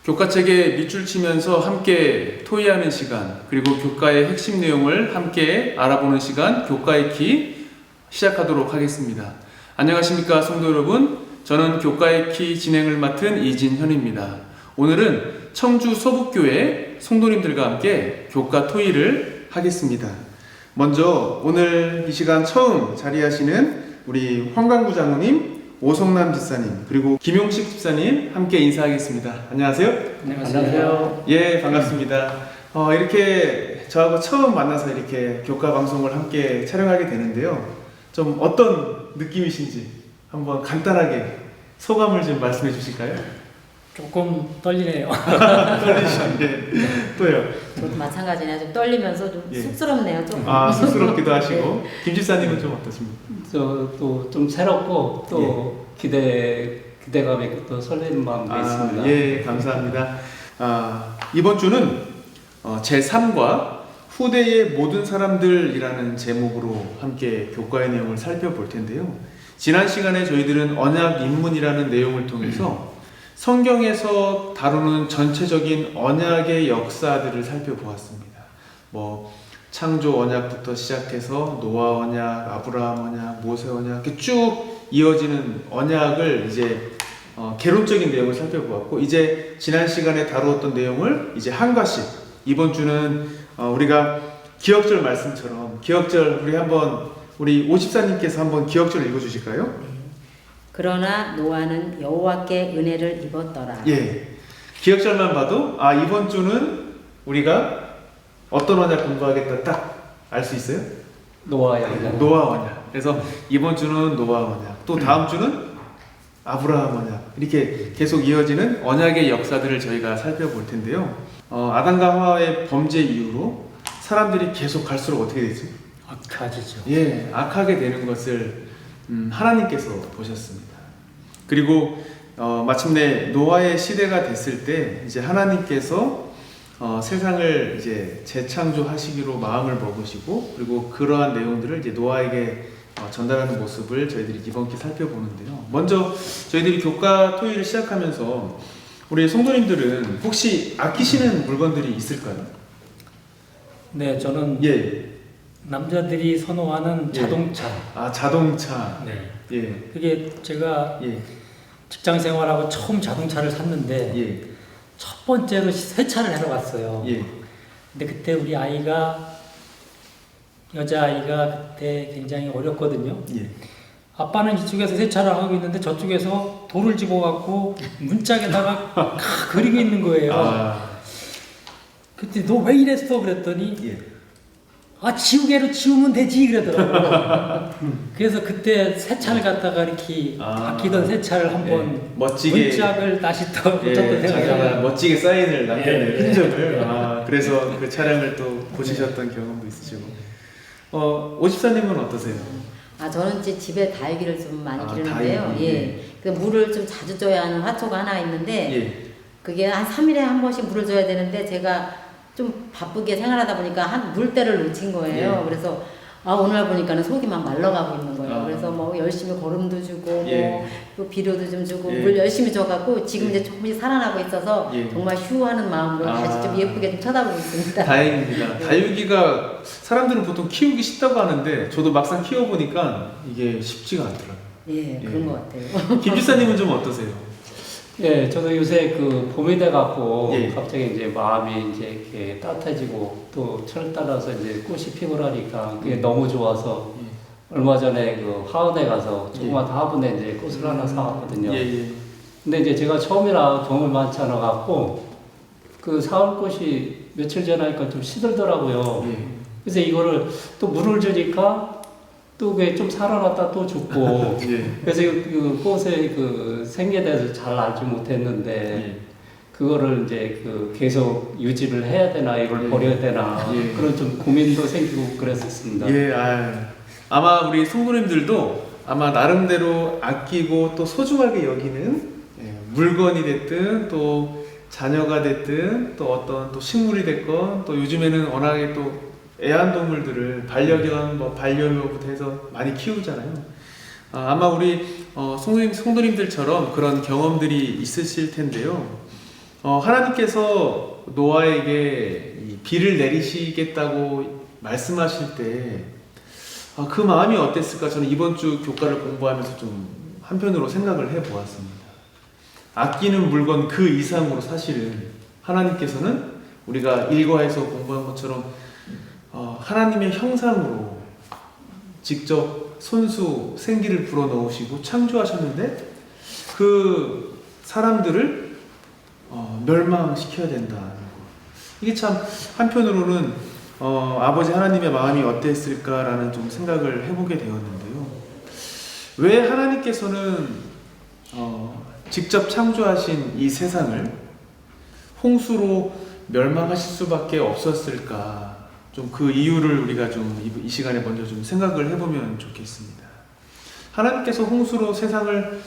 교과책에 밑줄 치면서 함께 토의하는 시간, 그리고 교과의 핵심 내용을 함께 알아보는 시간, 교과의 키 시작하도록 하겠습니다. 안녕하십니까 성도 여러분, 저는 교과의 키 진행을 맡은 이진현입니다. 오늘은 청주 서북교회 성도님들과 함께 교과 토의를 하겠습니다. 먼저 오늘 이 시간 처음 자리하시는 우리 황강구 장로님, 오성남 집사님, 그리고 김용식 집사님 함께 인사하겠습니다. 안녕하세요. 안녕하세요. 예, 반갑습니다. 이렇게 저하고 처음 만나서 이렇게 교과 방송을 함께 촬영하게 되는데요. 좀 어떤 느낌이신지 한번 간단하게 소감을 좀 말씀해 주실까요? 조금 떨리네요. 떨리시는데 또요. 저도 마찬가지네요. 좀 떨리면서 좀 예. 쑥스럽네요. 좀. 쑥스럽기도 하시고. 김 집사님은 좀 어떠십니까? 또 좀 새롭고 또 기대감이 또 설레는 마음도 있습니다. 예, 감사합니다. 이번 주는 제3과 후대의 모든 사람들이라는 제목으로 함께 교과의 내용을 살펴볼 텐데요. 지난 시간에 저희들은 언약 입문이라는 내용을 통해서 성경에서 다루는 전체적인 언약의 역사들을 살펴보았습니다. 창조 언약부터 시작해서 노아 언약, 아브라함 언약, 모세 언약 이렇게 쭉 이어지는 언약을 이제 개론적인 내용을 살펴보았고, 이제 지난 시간에 다루었던 내용을 이제 한 과씩, 이번 주는 우리가 기억절 말씀처럼 기억절 우리 오집사님께서 한번 기억절 읽어주실까요? 그러나 노아는 여호와께 은혜를 입었더라. 예, 기억절만 봐도 이번 주는 우리가 어떤 언약 공부하겠다 딱 알 수 있어요? 노아 언약. 노아 언약. 그래서 이번 주는 노아 언약, 또 다음 주는 아브라함 언약, 이렇게 계속 이어지는 언약의 역사들을 저희가 살펴볼 텐데요. 아담과 하와의 범죄 이후로 사람들이 계속 갈수록 어떻게 되죠? 악해지죠. 예, 악하게 되는 것을 하나님께서 보셨습니다. 그리고 마침내 노아의 시대가 됐을 때 이제 하나님께서 세상을 이제 재창조하시기로 마음을 먹으시고, 그리고 그러한 내용들을 이제 노아에게 전달하는 모습을 저희들이 이번 기 살펴보는데요. 먼저 저희들이 교과 토의를 시작하면서 우리 성도님들은 혹시 아끼시는 물건들이 있을까요? 네, 저는 남자들이 선호하는 자동차. 자동차. 네. 예. 그게 제가 예. 직장 생활하고 처음 자동차를 샀는데 예. 첫 번째로 세차를 하러 갔어요. 예. 근데 그때 우리 여자아이가 그때 굉장히 어렸거든요. 예. 아빠는 이쪽에서 세차를 하고 있는데 저쪽에서 돌을 집어갖고 문짝에다가 그리고 있는 거예요. 그때 너 왜 이랬어? 그랬더니 지우개로 지우면 되지 그러더라고요. 그래서 그때 세차를 갖다가 이렇게 아끼던 세차를 한번 멋지게 문짝을 다시 더 붙였던 생각이 나요. 멋지게 사인을 남겨낸 흔적을 그래서 그 차량을 또 보시셨던 경험도 있으시고. 오집사님은 어떠세요? 저는 이제 집에 다육이를 좀 많이 기르는데요. 다육이. 예. 그 물을 좀 자주 줘야 하는 화초가 하나 있는데 그게 한 3일에 한 번씩 물을 줘야 되는데 제가 좀 바쁘게 생활하다 보니까 한 물때를 놓친 거예요. 그래서 오늘 보니까는 속이 막 말라가고 있는 거예요. 그래서 열심히 거름도 주고 또 비료도 좀 주고 물 열심히 줘갖고 지금 이제 조금씩 살아나고 있어서 정말 휴하는 마음으로 다시 좀 예쁘게 좀 쳐다보고 있습니다. 다행입니다. 다육이가 사람들은 보통 키우기 쉽다고 하는데 저도 막상 키워보니까 이게 쉽지가 않더라고요. 그런 것 같아요. 김 집사님은 좀 어떠세요? 예, 저도 요새 봄이 돼갖고 갑자기 이제 마음이 이제 이렇게 따뜻해지고 또 철 따라서 이제 꽃이 피고 나니까 그게 너무 좋아서 얼마 전에 하원에 가서 조그마한 화분에 이제 꽃을 하나 사왔거든요. 근데 이제 제가 처음이라 경험이 많지 않아 갖고 그 사올 꽃이 며칠 전에 하니까 좀 시들더라고요. 그래서 이거를 또 물을 주니까 또 그게 좀 살아났다 또 죽고 그래서 그 꽃의 그 생계에 대해서 잘 알지 못했는데 그거를 이제 계속 유지를 해야 되나 이걸 버려야 되나 그런 좀 고민도 생기고 그랬었습니다. 아마 우리 성도님들도 아마 나름대로 아끼고 또 소중하게 여기는 물건이 됐든 또 자녀가 됐든 또 어떤 또 식물이 됐건 또 요즘에는 워낙에 또 애완동물들을 반려견, 반려묘부터 해서 많이 키우잖아요. 아마 우리 성도님들처럼 그런 경험들이 있으실 텐데요. 하나님께서 노아에게 이 비를 내리시겠다고 말씀하실 때 그 마음이 어땠을까? 저는 이번 주 교과를 공부하면서 좀 한편으로 생각을 해보았습니다. 아끼는 물건 그 이상으로 사실은 하나님께서는 우리가 일과에서 공부한 것처럼 하나님의 형상으로 직접 손수 생기를 불어넣으시고 창조하셨는데 그 사람들을 멸망시켜야 된다는 거. 이게 참 한편으로는 아버지 하나님의 마음이 어땠을까라는 좀 생각을 해보게 되었는데요. 왜 하나님께서는 직접 창조하신 이 세상을 홍수로 멸망하실 수밖에 없었을까? 좀 그 이유를 우리가 좀 이 시간에 먼저 좀 생각을 해보면 좋겠습니다. 하나님께서 홍수로 세상을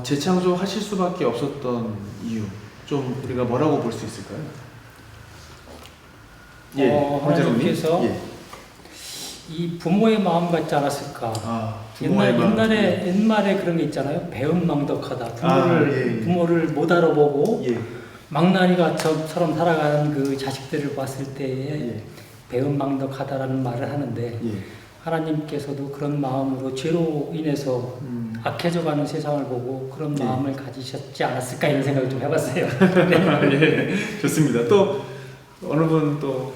재창조하실 수밖에 없었던 이유, 좀 우리가 뭐라고 볼 수 있을까요? 하나님께서 이 부모의 마음 같지 않았을까? 옛말에 그런 게 있잖아요. 배은망덕하다. 부모를 못 알아보고 망나니가처럼 살아가는 그 자식들을 봤을 때에 배은망덕하다라는 말을 하는데 하나님께서도 그런 마음으로 죄로 인해서 악해져가는 세상을 보고 그런 마음을 가지셨지 않았을까 이런 생각을 좀 해봤어요. 네. 좋습니다. 또 어느 분 또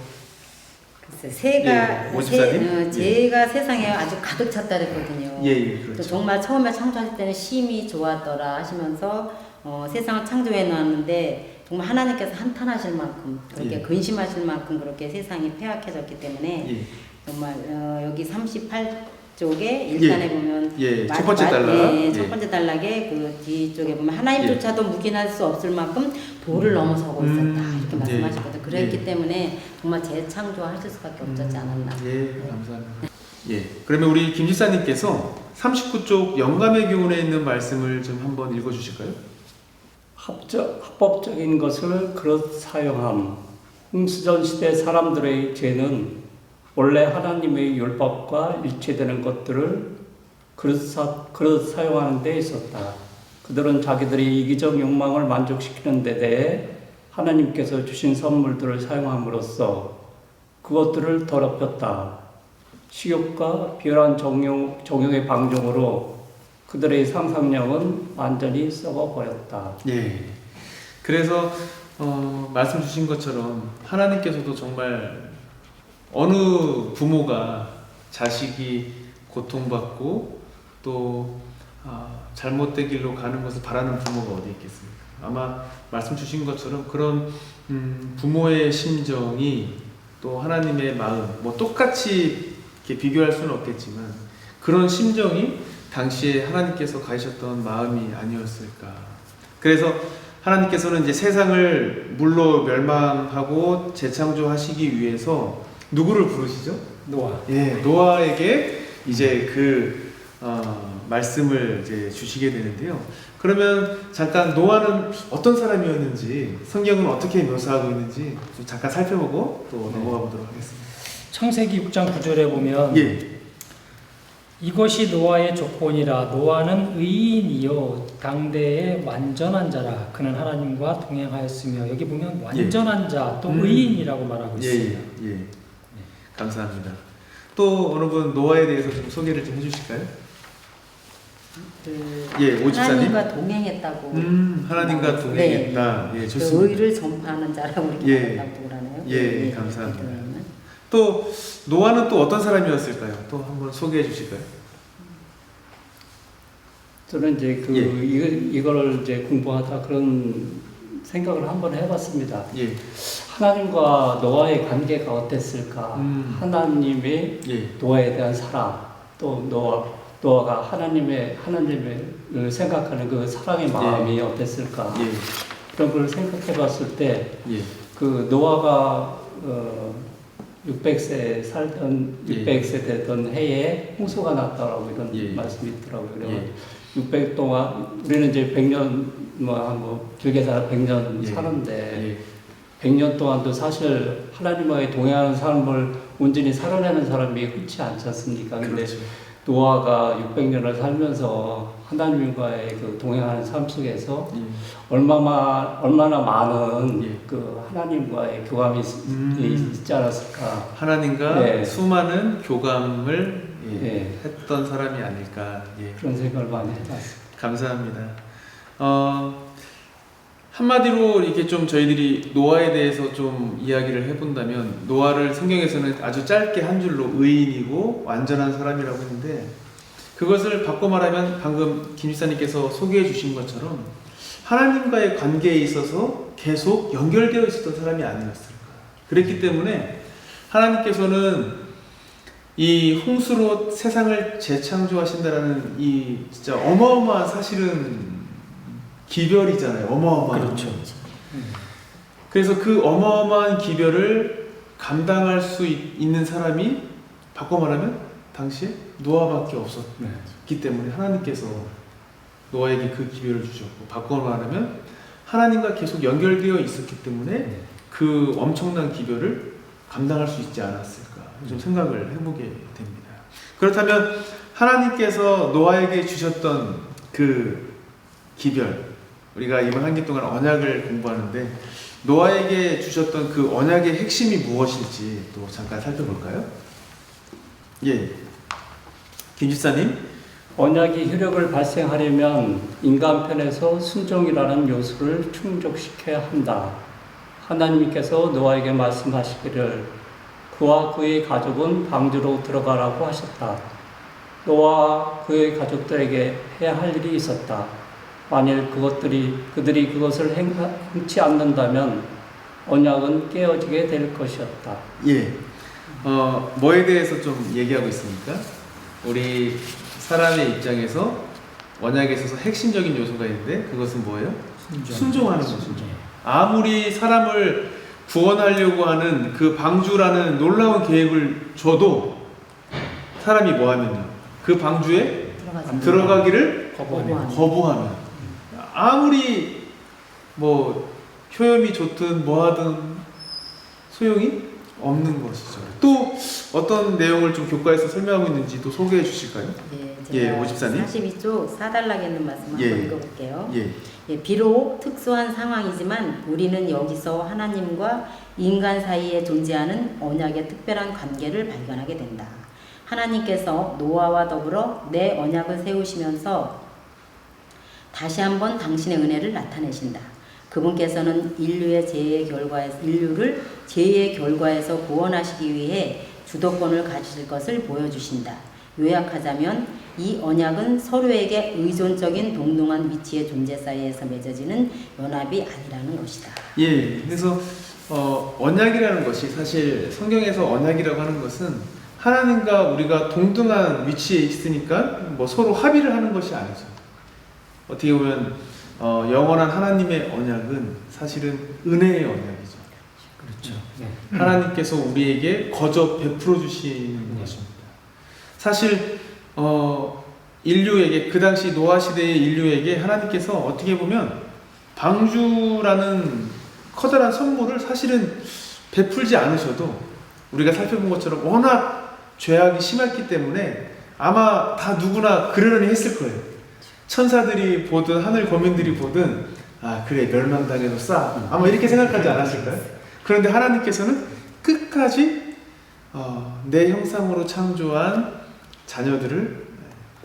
죄가 세상에 아주 가득 찼다 그랬거든요. 그렇죠. 또 정말 처음에 창조하실 때는 심히 좋았더라 하시면서 세상을 창조해 놓았는데 정말 하나님께서 한탄하실 만큼 그렇게 근심하실 만큼 그렇게 세상이 폐악해졌기 때문에 정말 여기 38쪽에 1단에 보면 첫 번째 단락 첫 번째 단락에 그 뒤쪽에 보면 하나님조차도 묵인할 수 없을 만큼 도를 넘어서고 있었다 이렇게 말씀하셨거든요. 그랬기 때문에 정말 재창조하실 수밖에 없었지 않았나. 감사합니다. 그러면 우리 김 지사님께서 39쪽 영감의 교훈에 있는 말씀을 좀 한번 읽어주실까요? 합법적인 것을 그릇 사용함. 홍수전 시대 사람들의 죄는 원래 하나님의 율법과 일치되는 것들을 그릇 사용하는 데 있었다. 그들은 자기들의 이기적 욕망을 만족시키는 데 대해 하나님께서 주신 선물들을 사용함으로써 그것들을 더럽혔다. 식욕과 비열한 정욕의 방종으로 그들의 상상력은 완전히 썩어버렸다. 그래서 말씀 주신 것처럼 하나님께서도 정말 어느 부모가 자식이 고통받고 또 잘못된 길로 가는 것을 바라는 부모가 어디 있겠습니까? 아마 말씀 주신 것처럼 그런 부모의 심정이 또 하나님의 마음, 뭐 똑같이 이렇게 비교할 수는 없겠지만 그런 심정이 당시에 하나님께서 가지셨던 마음이 아니었을까. 그래서 하나님께서는 이제 세상을 물로 멸망하고 재창조하시기 위해서 누구를 부르시죠? 노아에게 이제 그 말씀을 이제 주시게 되는데요. 그러면 잠깐 노아는 어떤 사람이었는지 성경은 어떻게 묘사하고 있는지 좀 잠깐 살펴보고 또 넘어가 보도록 하겠습니다. 창세기 6장 9절에 보면 이것이 노아의 조건이라. 노아는 의인이요 당대의 완전한 자라. 그는 하나님과 동행하였으며. 여기 보면 완전한 자 또 의인이라고 말하고 있습니다. 감사합니다. 또 어느 분 노아에 대해서 좀 소개를 좀 해주실까요? 오집사님. 하나님과 동행했다고. 하나님과 동행했다. 좋습니다. 그 의를 전파하는 자라고 이렇게 말한다고 그러네요. 감사합니다. 또 노아는 또 어떤 사람이었을까요? 또 한번 소개해 주실까요? 저는 이제 이걸 이제 공부하다 그런 생각을 한번 해봤습니다. 하나님과 노아의 관계가 어땠을까? 하나님의 노아에 대한 사랑, 또 노아가 하나님의 생각하는 그 사랑의 마음이 어땠을까? 그런 걸 생각해봤을 때, 그 노아가 600세 살던 600세 되던 해에 홍수가 났다라고 이런 말씀이 있더라고요. 그래서 600 동안 우리는 이제 100년 길게 살아 100년 사는데 100년 동안도 사실 하나님과의 동행하는 삶을 온전히 살아내는 사람이 흔치 않지 않습니까? 근데 노아가 600년을 살면서 하나님과의 그 동행하는 삶 속에서 얼마나 많은 예. 그 하나님과의 교감이 있지 않았을까. 하나님과 네. 수많은 교감을 네. 했던 사람이 아닐까. 예. 그런 생각을 많이 해봤습니다. 감사합니다. 한마디로 이렇게 좀 저희들이 노아에 대해서 좀 이야기를 해본다면, 노아를 성경에서는 아주 짧게 한 줄로 의인이고 완전한 사람이라고 했는데, 그것을 바꿔 말하면 방금 김 지사님께서 소개해 주신 것처럼 하나님과의 관계에 있어서 계속 연결되어 있었던 사람이 아니었을까. 그랬기 때문에 하나님께서는 이 홍수로 세상을 재창조하신다라는 이 진짜 어마어마한, 사실은 기별이잖아요. 어마어마한. 그렇죠. 그래서 그 어마어마한 기별을 감당할 수 있는 사람이 바꿔 말하면 당시에 노아밖에 없었기 때문에 하나님께서 노아에게 그 기별을 주셨고, 바꿔 말하면 하나님과 계속 연결되어 있었기 때문에 그 엄청난 기별을 감당할 수 있지 않았을까 좀 생각을 해보게 됩니다. 그렇다면 하나님께서 노아에게 주셨던 그 기별, 우리가 이번 한 기 동안 언약을 공부하는데 노아에게 주셨던 그 언약의 핵심이 무엇일지 또 잠깐 살펴볼까요? 예, 김 집사님. 언약이 효력을 발생하려면 인간 편에서 순종이라는 요소를 충족시켜야 한다. 하나님께서 노아에게 말씀하시기를 그와 그의 가족은 방주로 들어가라고 하셨다. 노아와 그의 가족들에게 해야 할 일이 있었다. 만일 그들이 그것을 행치 않는다면 언약은 깨어지게 될 것이었다. 예, 뭐에 대해서 좀 얘기하고 있습니까? 우리 사람의 입장에서 언약에 있어서 핵심적인 요소가 있는데 그것은 뭐예요? 순종하는 것이죠. 아무리 사람을 구원하려고 하는 그 방주라는 놀라운 계획을 줘도 사람이 뭐하면요? 그 방주에 들어가기를 거부하면 아무리 뭐 효염이 좋든 뭐하든 소용이 없는 것이죠. 또 어떤 내용을 좀 교과에서 설명하고 있는지 또 소개해 주실까요? 제가 오 집사님. 42쪽 4달락에 있는 말씀 한번 읽어볼게요. 비록 특수한 상황이지만 우리는 여기서 하나님과 인간 사이에 존재하는 언약의 특별한 관계를 발견하게 된다. 하나님께서 노아와 더불어 내 언약을 세우시면서 다시 한번 당신의 은혜를 나타내신다. 그분께서는 인류를 죄의 결과에서 구원하시기 위해 주도권을 가지실 것을 보여주신다. 요약하자면 이 언약은 서로에게 의존적인 동등한 위치의 존재 사이에서 맺어지는 연합이 아니라는 것이다. 예, 그래서 언약이라는 것이 사실 성경에서 언약이라고 하는 것은 하나님과 우리가 동등한 위치에 있으니까 뭐 서로 합의를 하는 것이 아니죠. 어떻게 보면 영원한 하나님의 언약은 사실은 은혜의 언약이죠. 그렇죠. 하나님께서 우리에게 거저 베풀어 주시는 것입니다. 사실 인류에게, 그 당시 노아 시대의 인류에게 하나님께서 어떻게 보면 방주라는 커다란 선물을 사실은 베풀지 않으셔도 우리가 살펴본 것처럼 워낙 죄악이 심했기 때문에 아마 다 누구나 그러려니 했을 거예요. 천사들이 보든 하늘 거민들이 보든 아 그래 멸망당해도 싸 아마 이렇게 생각하지 않았을까요? 그런데 하나님께서는 끝까지 내 형상으로 창조한 자녀들을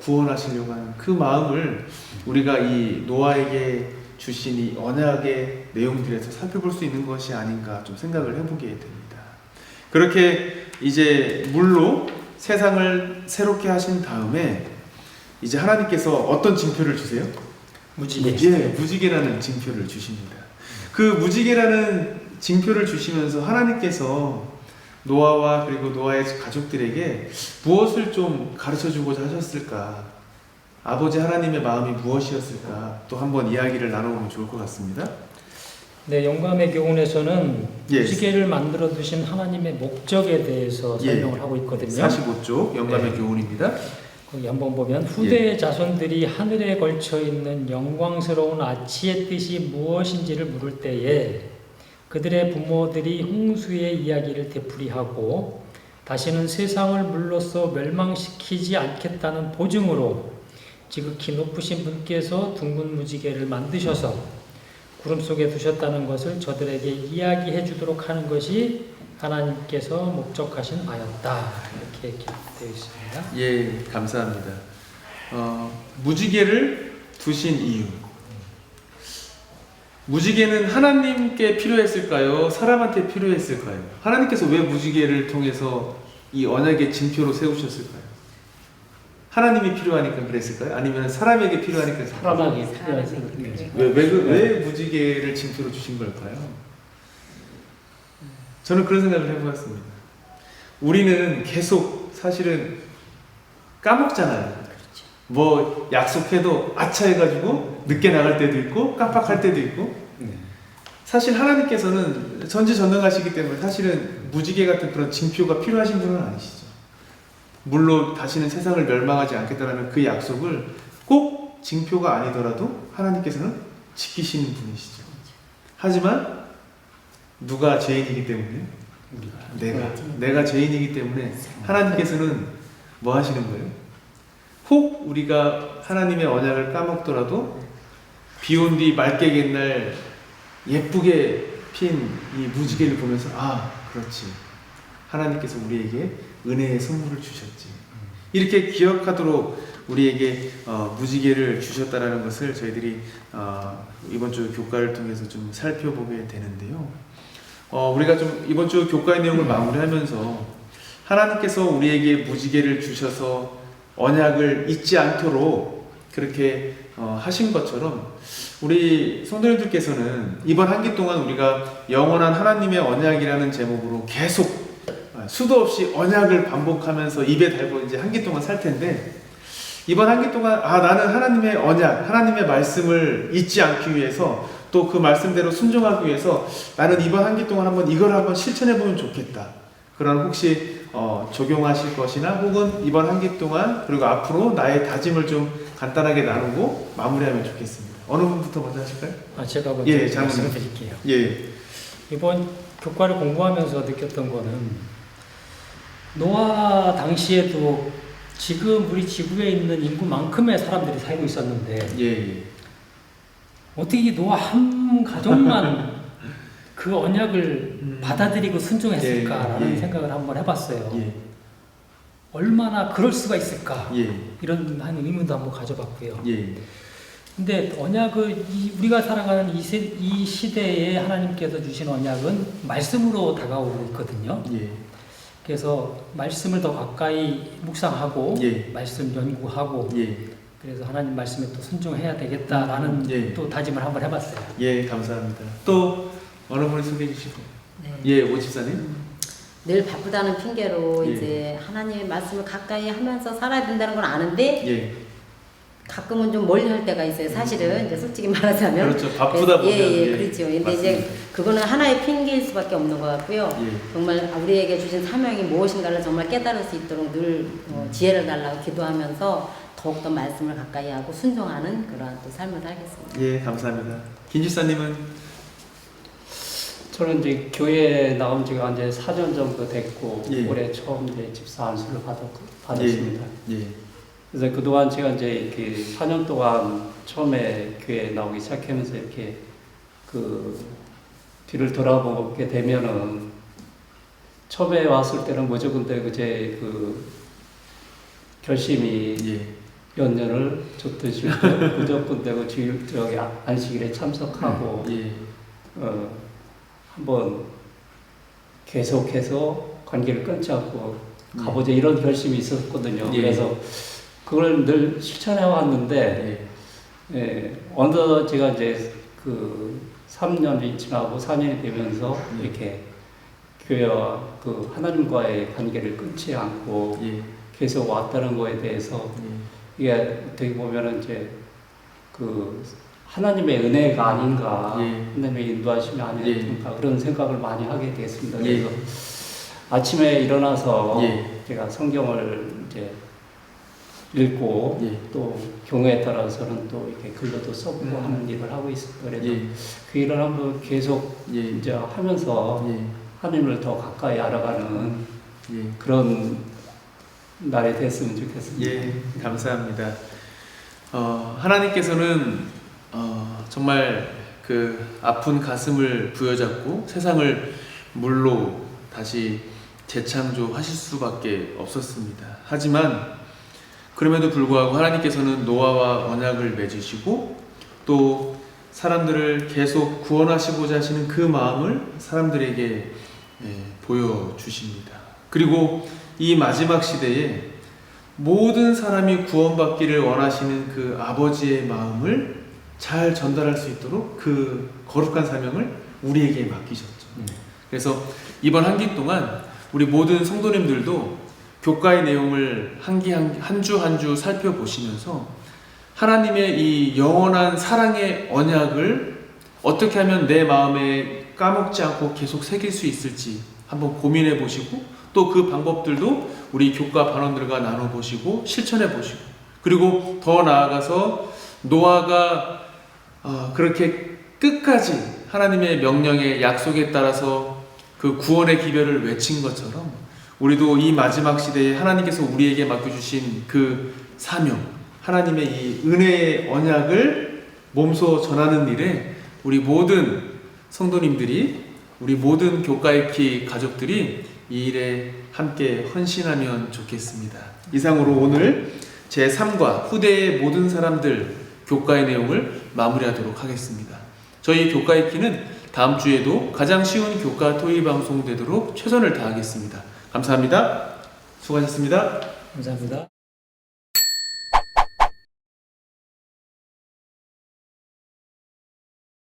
구원하시려고 하는 그 마음을 우리가 이 노아에게 주신 이 언약의 내용들에서 살펴볼 수 있는 것이 아닌가 좀 생각을 해보게 됩니다. 그렇게 이제 물로 세상을 새롭게 하신 다음에 이제 하나님께서 어떤 징표를 주세요? 무지개. 예, 무지개라는 징표를 주십니다. 그 무지개라는 징표를 주시면서 하나님께서 노아와 그리고 노아의 가족들에게 무엇을 좀 가르쳐주고자 하셨을까? 아버지 하나님의 마음이 무엇이었을까? 또 한번 이야기를 나눠보면 좋을 것 같습니다. 네, 영감의 교훈에서는 예. 무지개를 만들어 두신 하나님의 목적에 대해서 설명을 하고 있거든요. 45쪽 영감의 교훈입니다. 거기 한번 보면 후대의 자손들이 하늘에 걸쳐 있는 영광스러운 아치의 뜻이 무엇인지를 물을 때에 그들의 부모들이 홍수의 이야기를 되풀이하고 다시는 세상을 물로써 멸망시키지 않겠다는 보증으로 지극히 높으신 분께서 둥근 무지개를 만드셔서 구름 속에 두셨다는 것을 저들에게 이야기해 주도록 하는 것이 하나님께서 목적하신 바였다. 이렇게 기록되어 있습니다. 예, 감사합니다. 무지개를 두신 이유. 무지개는 하나님께 필요했을까요? 사람한테 필요했을까요? 하나님께서 왜 무지개를 통해서 이 언약의 징표로 세우셨을까요? 하나님이 필요하니까 그랬을까요? 아니면 사람에게 필요하니까 사람에게 필요해서 왜 무지개를 징표로 주신 걸까요? 저는 그런 생각을 해보았습니다. 우리는 계속 사실은 까먹잖아요. 뭐 약속해도 아차 해가지고 늦게 나갈 때도 있고 깜빡할 때도 있고. 사실 하나님께서는 전지전능하시기 때문에 사실은 무지개 같은 그런 징표가 필요하신 분은 아니시죠. 물론 다시는 세상을 멸망하지 않겠다라는 그 약속을 꼭 징표가 아니더라도 하나님께서는 지키시는 분이시죠. 하지만 누가 죄인이기 때문에 내가 죄인이기 때문에 하나님께서는 뭐 하시는 거예요? 혹 우리가 하나님의 언약을 까먹더라도 비온 뒤 맑게 갠날 예쁘게 핀 이 무지개를 보면서 그렇지, 하나님께서 우리에게 은혜의 선물을 주셨지, 이렇게 기억하도록 우리에게 무지개를 주셨다라는 것을 저희들이 이번 주 교과를 통해서 좀 살펴보게 되는데요. 우리가 좀 이번 주 교과의 내용을 마무리하면서 하나님께서 우리에게 무지개를 주셔서 언약을 잊지 않도록 그렇게 하신 것처럼 우리 성도님들께서는 이번 한 기 동안 우리가 영원한 하나님의 언약이라는 제목으로 계속 수도 없이 언약을 반복하면서 입에 달고 이제 한 기 동안 살 텐데, 이번 한 기 동안 나는 하나님의 언약, 하나님의 말씀을 잊지 않기 위해서 또 그 말씀대로 순종하기 위해서 나는 이번 한 기 동안 이걸 한번 실천해 보면 좋겠다. 그런 혹시 적용하실 것이나 혹은 이번 한 기 동안 그리고 앞으로 나의 다짐을 좀 간단하게 나누고 마무리하면 좋겠습니다. 어느 분부터 먼저 하실까요? 제가 먼저 말씀을 장로님. 드릴게요. 예. 이번 교과를 공부하면서 느꼈던 거는 노아 당시에도 지금 우리 지구에 있는 인구만큼의 사람들이 살고 있었는데 예. 어떻게 노아 한 가족만 그 언약을 받아들이고 순종했을까라는 생각을 한번 해봤어요. 얼마나 그럴 수가 있을까? 이런 한 의문도 한번 가져봤고요. 근데 언약을 우리가 살아가는 이 시대에 하나님께서 주신 언약은 말씀으로 다가오고 있거든요. 그래서 말씀을 더 가까이 묵상하고 말씀 연구하고 그래서 하나님 말씀에 또 순종해야 되겠다라는 또 다짐을 한번 해봤어요. 감사합니다. 또 어느 분이 소개해 주시고. 오 집사님. 늘 바쁘다는 핑계로 이제 하나님의 말씀을 가까이 하면서 살아야 된다는 건 아는데 가끔은 좀 멀리 할 때가 있어요. 사실은 이제 솔직히 말하자면 그렇죠. 바쁘다 보면 그렇죠. 근데 이제 그거는 하나의 핑계일 수밖에 없는 것 같고요. 정말 우리에게 주신 사명이 무엇인가를 정말 깨달을 수 있도록 늘 지혜를 달라고 기도하면서 더욱더 말씀을 가까이 하고 순종하는 그러한 또 삶을 살겠습니다. 감사합니다. 김 집사님은? 저는 이제 교회에 나온 지가 이제 4년 정도 됐고 올해 처음 이제 집사 안수를 받았습니다. 그래서 그동안 제가 이제 이렇게 4년 동안 처음에 교회에 나오기 시작하면서 이렇게 그 뒤를 돌아보게 되면은 처음에 왔을 때는 무조건 이제 그 결심이 몇 년을 줬듯이 무조건 되고 저기 안식일에 참석하고 한번 계속해서 관계를 끊지 않고 가보자 이런 결심이 있었거든요. 그래서 그걸 늘 실천해 왔는데 어느덧 제가 이제 그 3년이 지나고 4년이 되면서 이렇게 교회와 그 하나님과의 관계를 끊지 않고 계속 왔다는 거에 대해서 이게 어떻게 보면은 이제 그 하나님의 은혜가 아닌가, 하나님의 인도하심이 아닌가 그런 생각을 많이 하게 됐습니다. 그래서 아침에 일어나서 제가 성경을 이제 읽고 또 경우에 따라서는 또 이렇게 글로도 써보고 하는 일을 하고 있습니다. 그래서 그 일을 한번 계속 이제 하면서 하나님을 더 가까이 알아가는 예. 그런 날이 됐으면 좋겠습니다. 예, 감사합니다. 하나님께서는 정말 그 아픈 가슴을 부여잡고 세상을 물로 다시 재창조하실 수밖에 없었습니다. 하지만 그럼에도 불구하고 하나님께서는 노아와 언약을 맺으시고 또 사람들을 계속 구원하시고자 하시는 그 마음을 사람들에게 보여주십니다. 그리고 이 마지막 시대에 모든 사람이 구원받기를 원하시는 그 아버지의 마음을 잘 전달할 수 있도록 그 거룩한 사명을 우리에게 맡기셨죠. 그래서 이번 한 기 동안 우리 모든 성도님들도 교과의 내용을 한 주 한 주 살펴보시면서 하나님의 이 영원한 사랑의 언약을 어떻게 하면 내 마음에 까먹지 않고 계속 새길 수 있을지 한번 고민해 보시고 또 그 방법들도 우리 교과 반원들과 나눠보시고 실천해 보시고 그리고 더 나아가서 노아가 그렇게 끝까지 하나님의 명령에 약속에 따라서 그 구원의 기별을 외친 것처럼 우리도 이 마지막 시대에 하나님께서 우리에게 맡겨주신 그 사명, 하나님의 이 은혜의 언약을 몸소 전하는 일에 우리 모든 성도님들이, 우리 모든 교과의 키 가족들이 이 일에 함께 헌신하면 좋겠습니다. 이상으로 오늘 제3과 후대의 모든 사람들 교과의 내용을 마무리하도록 하겠습니다. 저희 교과의 키는 다음 주에도 가장 쉬운 교과 토의 방송 되도록 최선을 다하겠습니다. 감사합니다. 수고하셨습니다. 감사합니다.